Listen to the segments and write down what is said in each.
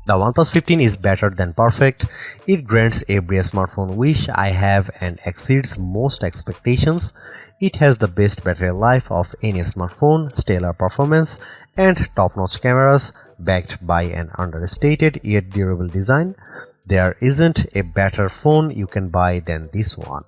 The OnePlus 15 is better than perfect. It grants every smartphone wish I have and exceeds most expectations. It has the best battery life of any smartphone, stellar performance, and top-notch cameras backed by an understated yet durable design. There isn't a better phone you can buy than this one.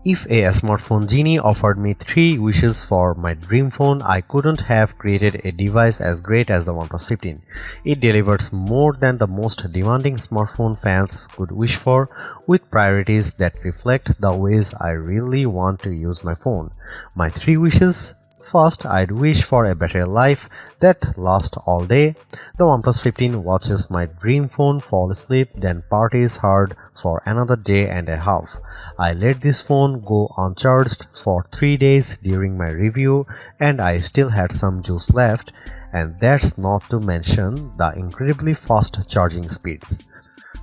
If a smartphone genie offered me 3 wishes for my dream phone, I couldn't have created a device as great as the OnePlus 15. It delivers more than the most demanding smartphone fans could wish for, with priorities that reflect the ways I really want to use my phone. My 3 wishes: first, I'd wish for a battery life that lasts all day. The OnePlus 15 watches my dream phone fall asleep, then parties hard for another day and a half. I let this phone go uncharged for 3 days during my review and I still had some juice left, and that's not to mention the incredibly fast charging speeds.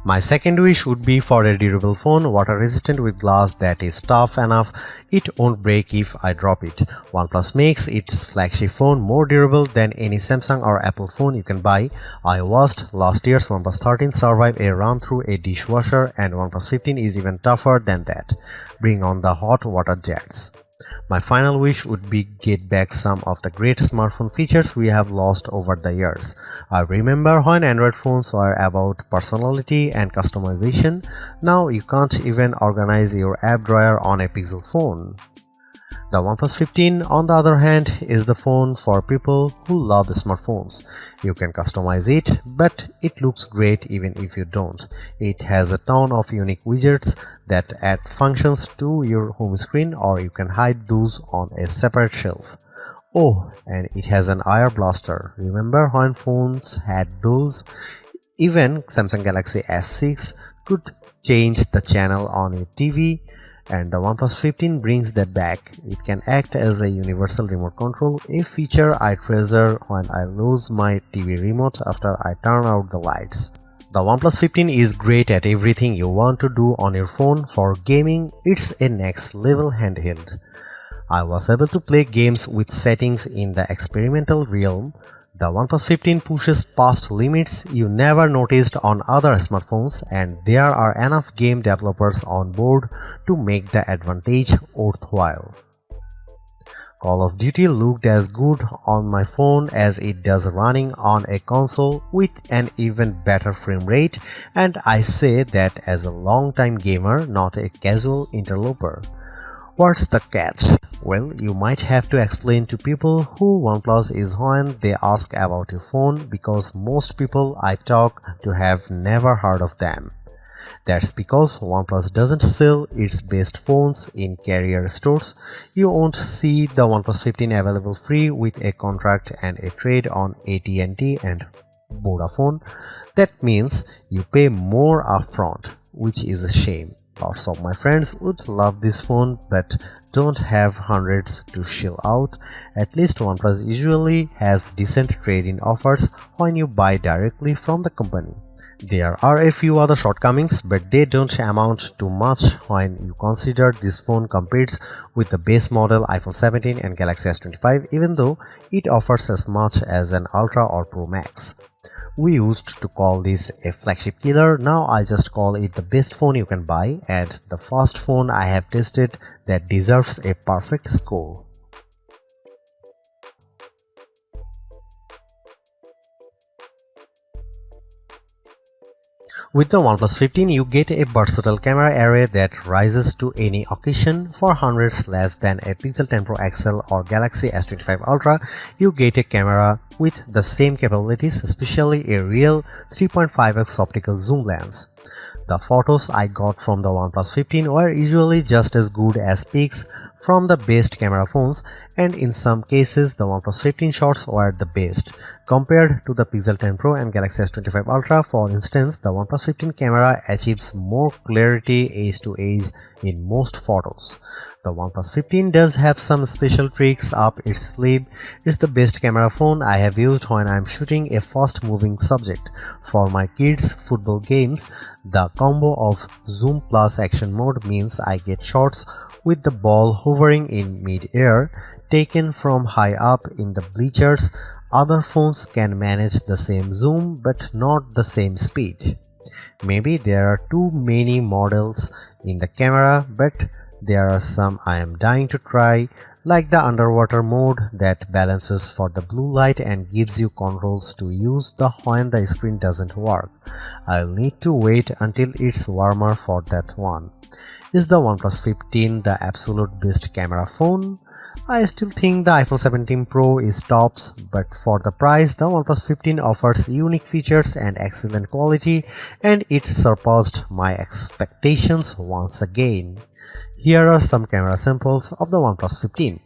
My second wish would be for a durable phone, water resistant with glass that is tough enough it won't break if I drop it. OnePlus makes its flagship phone more durable than any Samsung or Apple phone you can buy. I watched last year's OnePlus 13 survive a run through a dishwasher, and OnePlus 15 is even tougher than that. Bring on the hot water jets. My final wish would be get back some of the great smartphone features we have lost over the years. I remember when Android phones were about personality and customization. Now you can't even organize your app drawer on a Pixel phone. The OnePlus 15, on the other hand, is the phone for people who love smartphones. You can customize it, but it looks great even if you don't. It has a ton of unique widgets that add functions to your home screen, or you can hide those on a separate shelf. Oh, and it has an IR blaster. Remember when phones had those? Even Samsung Galaxy S6 could change the channel on your TV. And the OnePlus 15 brings that back. It can act as a universal remote control, a feature I treasure when I lose my TV remote after I turn out the lights. The OnePlus 15 is great at everything you want to do on your phone. For gaming, it's a next level handheld. I was able to play games with settings in the experimental realm. The OnePlus 15 pushes past limits you never noticed on other smartphones, and there are enough game developers on board to make the advantage worthwhile. Call of Duty looked as good on my phone as it does running on a console with an even better frame rate, and I say that as a long-time gamer, not a casual interloper. What's the catch? Well, you might have to explain to people who OnePlus is when they ask about your phone, because most people I talk to have never heard of them. That's because OnePlus doesn't sell its best phones in carrier stores. You won't see the OnePlus 15 available free with a contract and a trade on AT&T and Vodafone. That means you pay more upfront, which is a shame. Lots of my friends would love this phone but don't have hundreds to shell out. At least OnePlus usually has decent trade-in offers when you buy directly from the company. There are a few other shortcomings, but they don't amount to much when you consider this phone competes with the base model iPhone 17 and Galaxy S25, even though it offers as much as an Ultra or Pro Max. We used to call this a flagship killer. Now I just call it the best phone you can buy, and the first phone I have tested that deserves a perfect score. With the OnePlus 15, you get a versatile camera array that rises to any occasion. For hundreds less than a Pixel 10 Pro XL or Galaxy S25 Ultra, you get a camera with the same capabilities, especially a real 3.5x optical zoom lens. The photos I got from the OnePlus 15 were usually just as good as pics from the best camera phones, and in some cases the OnePlus 15 shots were the best. Compared to the Pixel 10 Pro and Galaxy S25 Ultra, for instance, the OnePlus 15 camera achieves more clarity edge to edge in most photos. The OnePlus 15 does have some special tricks up its sleeve. It's the best camera phone I have used when I'm shooting a fast-moving subject. For my kids' football games, the combo of zoom plus action mode means I get shots with the ball hovering in mid-air, taken from high up in the bleachers. Other phones can manage the same zoom but not the same speed. Maybe there are too many models in the camera, but there are some I am dying to try, like the underwater mode that balances for the blue light and gives you controls to use when the screen doesn't work. I'll need to wait until it's warmer for that one. Is the OnePlus 15 the absolute best camera phone? I still think the iPhone 17 Pro is tops, but for the price, the OnePlus 15 offers unique features and excellent quality, and it surpassed my expectations once again. Here are some camera samples of the OnePlus 15.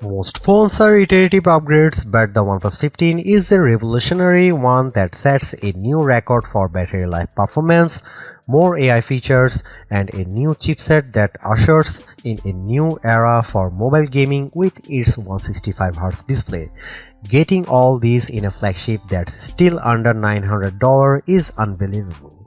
Most phones are iterative upgrades, but the OnePlus 15 is a revolutionary one that sets a new record for battery life performance, more AI features, and a new chipset that ushers in a new era for mobile gaming with its 165Hz display. Getting all these in a flagship that's still under $900 is unbelievable.